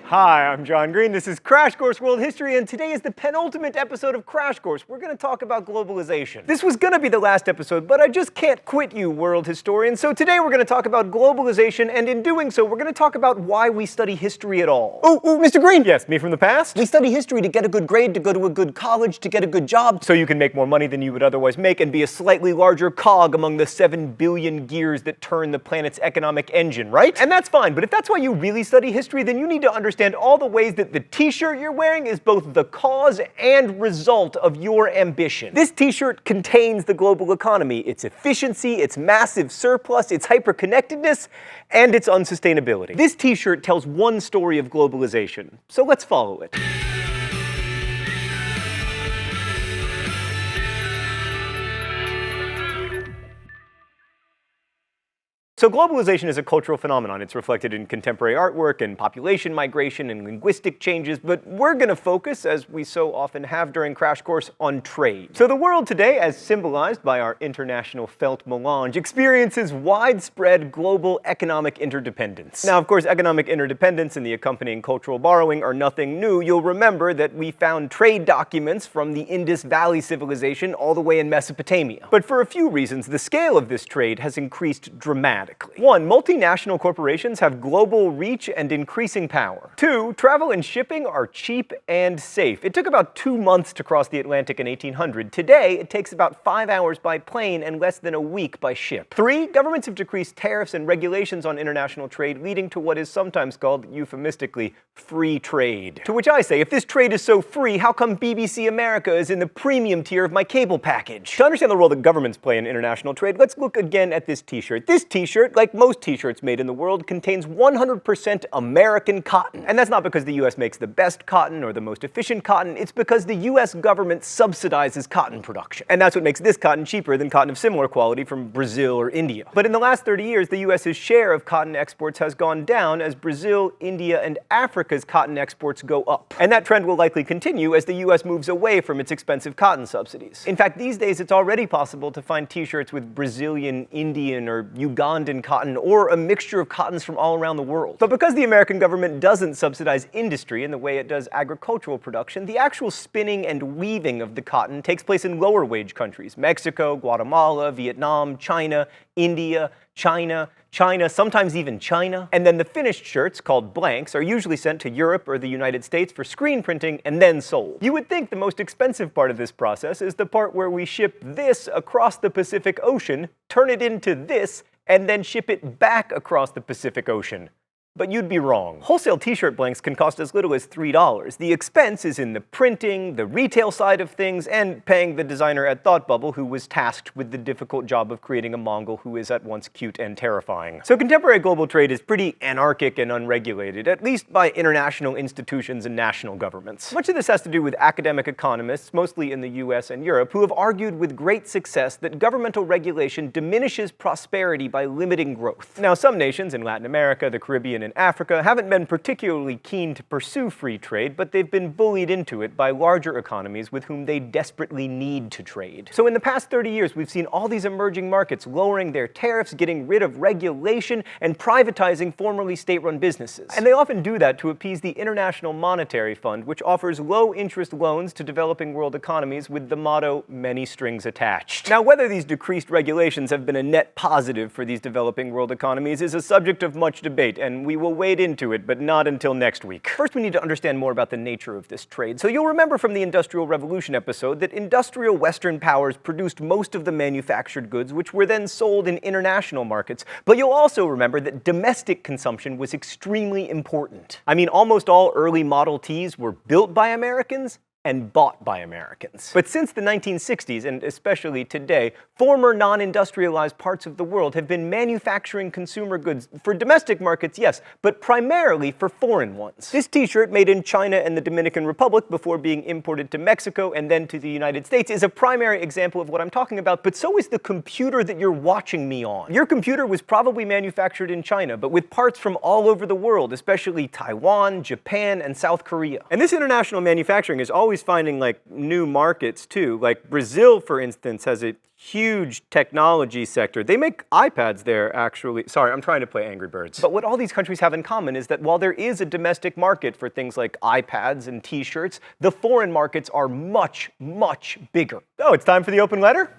Hi, I'm John Green. This is Crash Course World History, and today is the penultimate episode of Crash Course. We're going to talk about globalization. This was going to be the last episode, but I just can't quit you, world historians. So today we're going to talk about globalization, and in doing so, we're going to talk about why we study history at all. Oh, Mr. Green! Yes, me from the past? We study history to get a good grade, to go to a good college, to get a good job, so you can make more money than you would otherwise make and be a slightly larger cog among the 7 billion gears that turn the planet's economic engine, right? And that's fine, but if that's why you really study history, then you need to understand all the ways that the t-shirt you're wearing is both the cause and result of your ambition. This t-shirt contains the global economy, its efficiency, its massive surplus, its hyperconnectedness, and its unsustainability. This t-shirt tells one story of globalization, so let's follow it. So globalization is a cultural phenomenon. It's reflected in contemporary artwork and population migration and linguistic changes, but we're going to focus, as we so often have during Crash Course, on trade. So the world today, as symbolized by our international felt melange, experiences widespread global economic interdependence. Now, of course, economic interdependence and the accompanying cultural borrowing are nothing new. You'll remember that we found trade documents from the Indus Valley civilization all the way in Mesopotamia. But for a few reasons, the scale of this trade has increased dramatically. 1. Multinational corporations have global reach and increasing power. 2. Travel and shipping are cheap and safe. It took about 2 months to cross the Atlantic in 1800. Today, it takes about 5 hours by plane and less than a week by ship. 3. Governments have decreased tariffs and regulations on international trade, leading to what is sometimes called, euphemistically, free trade. To which I say, if this trade is so free, how come BBC America is in the premium tier of my cable package? To understand the role that governments play in international trade, let's look again at this t-shirt. This t-shirt, like most t-shirts made in the world, contains 100% American cotton. And that's not because the US makes the best cotton or the most efficient cotton, it's because the US government subsidizes cotton production. And that's what makes this cotton cheaper than cotton of similar quality from Brazil or India. But in the last 30 years, the US's share of cotton exports has gone down as Brazil, India, and Africa's cotton exports go up. And that trend will likely continue as the US moves away from its expensive cotton subsidies. In fact, these days it's already possible to find t-shirts with Brazilian, Indian, or Ugandan cotton, or a mixture of cottons from all around the world. But because the American government doesn't subsidize industry in the way it does agricultural production, the actual spinning and weaving of the cotton takes place in lower wage countries: Mexico, Guatemala, Vietnam, China, India, China, sometimes even China. And then the finished shirts, called blanks, are usually sent to Europe or the United States for screen printing and then sold. You would think the most expensive part of this process is the part where we ship this across the Pacific Ocean, turn it into this, and then ship it back across the Pacific Ocean. But you'd be wrong. Wholesale t-shirt blanks can cost as little as $3. The expense is in the printing, the retail side of things, and paying the designer at Thought Bubble who was tasked with the difficult job of creating a Mongol who is at once cute and terrifying. So contemporary global trade is pretty anarchic and unregulated, at least by international institutions and national governments. Much of this has to do with academic economists, mostly in the US and Europe, who have argued with great success that governmental regulation diminishes prosperity by limiting growth. Now, some nations in Latin America, the Caribbean, and Africa haven't been particularly keen to pursue free trade, but they've been bullied into it by larger economies with whom they desperately need to trade. So in the past 30 years, we've seen all these emerging markets lowering their tariffs, getting rid of regulation, and privatizing formerly state-run businesses. And they often do that to appease the International Monetary Fund, which offers low-interest loans to developing world economies with the motto, "many strings attached." Now, whether these decreased regulations have been a net positive for these developing world economies is a subject of much debate, and we will wade into it, but not until next week. First, we need to understand more about the nature of this trade. So you'll remember from the Industrial Revolution episode that industrial Western powers produced most of the manufactured goods, which were then sold in international markets. But you'll also remember that domestic consumption was extremely important. I mean, almost all early Model Ts were built by Americans and bought by Americans. But since the 1960s, and especially today, former non-industrialized parts of the world have been manufacturing consumer goods for domestic markets, yes, but primarily for foreign ones. This t-shirt, made in China and the Dominican Republic before being imported to Mexico and then to the United States, is a primary example of what I'm talking about, but so is the computer that you're watching me on. Your computer was probably manufactured in China, but with parts from all over the world, especially Taiwan, Japan, and South Korea. And this international manufacturing has always always finding like new markets too. Like Brazil, for instance, has a huge technology sector. They make iPads there, actually. Sorry, I'm trying to play Angry Birds. But what all these countries have in common is that while there is a domestic market for things like iPads and t-shirts, the foreign markets are much, much bigger. Oh, it's time for the open letter?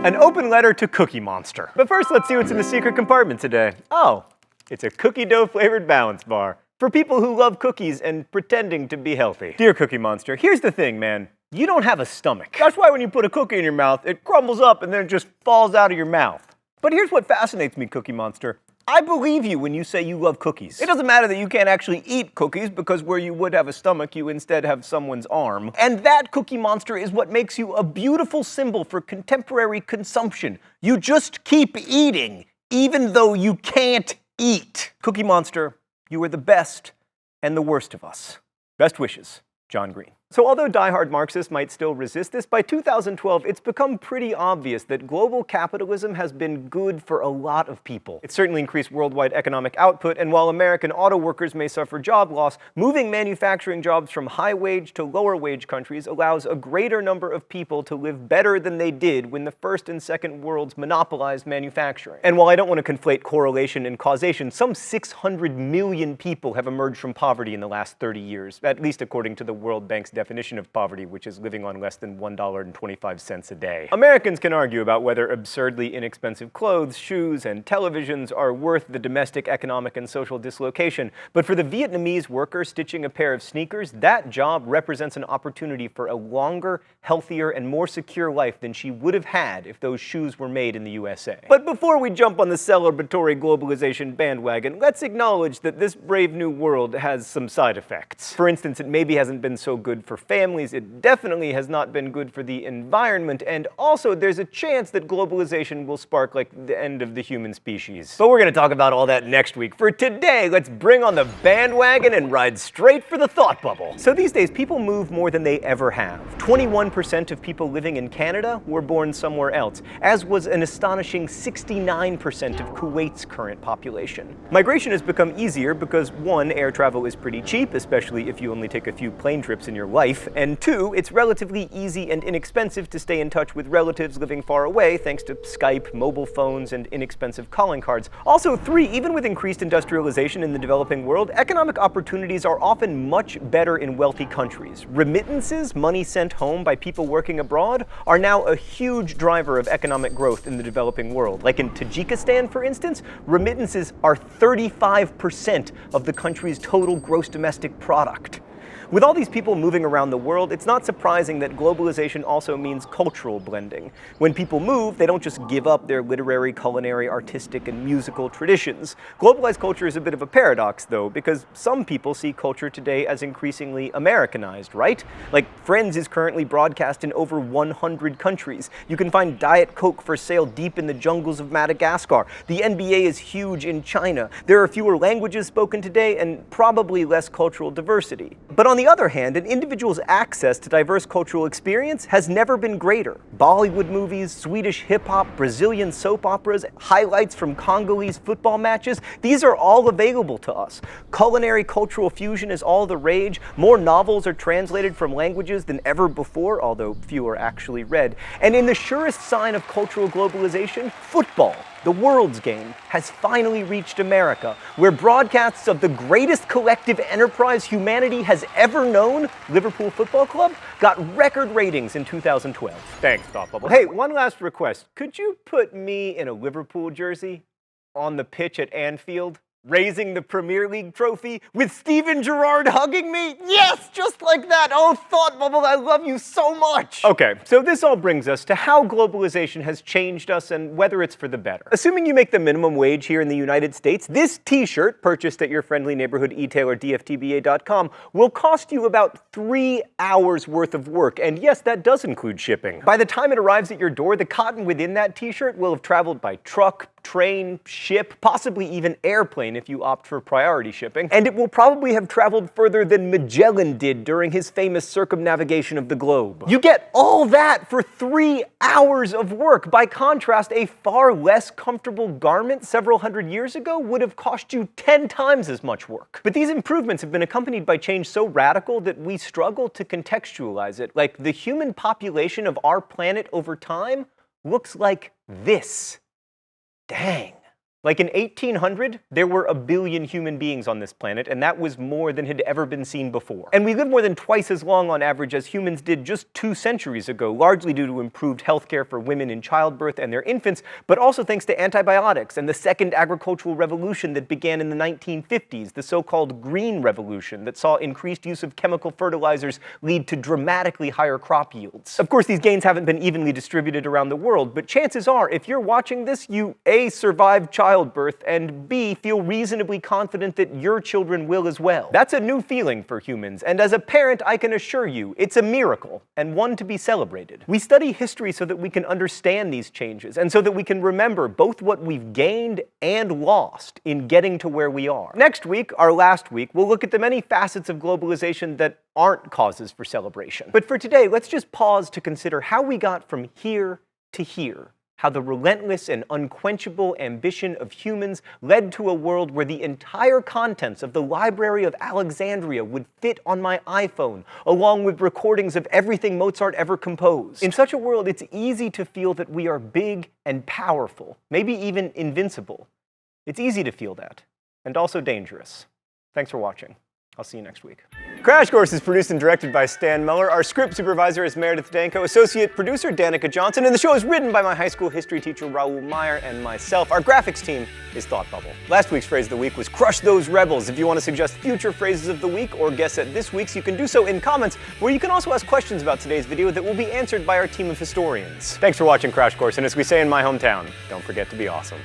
An open letter to Cookie Monster. But first, let's see what's in the secret compartment today. Oh, it's a cookie dough flavored balance bar for people who love cookies and pretending to be healthy. Dear Cookie Monster, here's the thing, man. You don't have a stomach. That's why when you put a cookie in your mouth, it crumbles up and then it just falls out of your mouth. But here's what fascinates me, Cookie Monster. I believe you when you say you love cookies. It doesn't matter that you can't actually eat cookies because where you would have a stomach, you instead have someone's arm. And that, Cookie Monster, is what makes you a beautiful symbol for contemporary consumption. You just keep eating, even though you can't eat. Cookie Monster, you are the best and the worst of us. Best wishes, John Green. So although diehard Marxists might still resist this, by 2012 it's become pretty obvious that global capitalism has been good for a lot of people. It's certainly increased worldwide economic output, and while American auto workers may suffer job loss, moving manufacturing jobs from high-wage to lower-wage countries allows a greater number of people to live better than they did when the first and second worlds monopolized manufacturing. And while I don't want to conflate correlation and causation, some 600 million people have emerged from poverty in the last 30 years, at least according to the World Bank's definition of poverty, which is living on less than $1.25 a day. Americans can argue about whether absurdly inexpensive clothes, shoes, and televisions are worth the domestic economic and social dislocation, but for the Vietnamese worker stitching a pair of sneakers, that job represents an opportunity for a longer, healthier, and more secure life than she would have had if those shoes were made in the USA. But before we jump on the celebratory globalization bandwagon, let's acknowledge that this brave new world has some side effects. For instance, it maybe hasn't been so good for families, it definitely has not been good for the environment, and also there's a chance that globalization will spark like the end of the human species. But we're going to talk about all that next week. For today, let's bring on the bandwagon and ride straight for the thought bubble. So these days, people move more than they ever have. 21% of people living in Canada were born somewhere else, as was an astonishing 69% of Kuwait's current population. Migration has become easier because 1, air travel is pretty cheap, especially if you only take a few plane trips in your life, and 2, it's relatively easy and inexpensive to stay in touch with relatives living far away thanks to Skype, mobile phones, and inexpensive calling cards. Also 3, even with increased industrialization in the developing world, economic opportunities are often much better in wealthy countries. Remittances, money sent home by people working abroad, are now a huge driver of economic growth in the developing world. Like in Tajikistan, for instance, remittances are 35% of the country's total gross domestic product. With all these people moving around the world, it's not surprising that globalization also means cultural blending. When people move, they don't just give up their literary, culinary, artistic, and musical traditions. Globalized culture is a bit of a paradox, though, because some people see culture today as increasingly Americanized, right? Like, Friends is currently broadcast in over 100 countries. You can find Diet Coke for sale deep in the jungles of Madagascar. The NBA is huge in China. There are fewer languages spoken today and probably less cultural diversity. But on the other hand, an individual's access to diverse cultural experience has never been greater. Bollywood movies, Swedish hip-hop, Brazilian soap operas, highlights from Congolese football matches, these are all available to us. Culinary cultural fusion is all the rage. More novels are translated from languages than ever before, although few are actually read. And in the surest sign of cultural globalization, football, the world's game, has finally reached America, where broadcasts of the greatest collective enterprise humanity has ever known, Liverpool Football Club, got record ratings in 2012. Thanks, Thought Bubble. Hey, one last request. Could you put me in a Liverpool jersey on the pitch at Anfield, raising the Premier League trophy with Steven Gerrard hugging me? Yes, just like that. Oh, Thought Bubble, I love you so much. Okay, so this all brings us to how globalization has changed us and whether it's for the better. Assuming you make the minimum wage here in the United States, this t-shirt, purchased at your friendly neighborhood e-tailer dftba.com, will cost you about 3 hours worth of work. And yes, that does include shipping. By the time it arrives at your door, the cotton within that t-shirt will have traveled by truck, train, ship, possibly even airplane if you opt for priority shipping. And it will probably have traveled further than Magellan did during his famous circumnavigation of the globe. You get all that for 3 hours of work. By contrast, a far less comfortable garment several hundred years ago would have cost you 10 times as much work. But these improvements have been accompanied by change so radical that we struggle to contextualize it. Like, the human population of our planet over time looks like this. Dang. Like in 1800, there were 1 billion human beings on this planet, and that was more than had ever been seen before. And we live more than twice as long on average as humans did just 2 centuries ago, largely due to improved healthcare for women in childbirth and their infants, but also thanks to antibiotics and the second agricultural revolution that began in the 1950s, the so-called Green Revolution that saw increased use of chemical fertilizers lead to dramatically higher crop yields. Of course, these gains haven't been evenly distributed around the world, but chances are, if you're watching this, you A, survived childbirth, and B, feel reasonably confident that your children will as well. That's a new feeling for humans, and as a parent, I can assure you, it's a miracle, and one to be celebrated. We study history so that we can understand these changes, and so that we can remember both what we've gained and lost in getting to where we are. Next week, our last week, we'll look at the many facets of globalization that aren't causes for celebration. But for today, let's just pause to consider how we got from here to here. How the relentless and unquenchable ambition of humans led to a world where the entire contents of the Library of Alexandria would fit on my iPhone, along with recordings of everything Mozart ever composed. In such a world, it's easy to feel that we are big and powerful, maybe even invincible. It's easy to feel that, and also dangerous. Thanks for watching. I'll see you next week. Crash Course is produced and directed by Stan Muller. Our script supervisor is Meredith Danko, associate producer Danica Johnson, and the show is written by my high school history teacher Raoul Meyer and myself. Our graphics team is Thought Bubble. Last week's phrase of the week was crush those rebels. If you want to suggest future phrases of the week or guess at this week's, you can do so in comments, where you can also ask questions about today's video that will be answered by our team of historians. Thanks for watching Crash Course, and as we say in my hometown, don't forget to be awesome.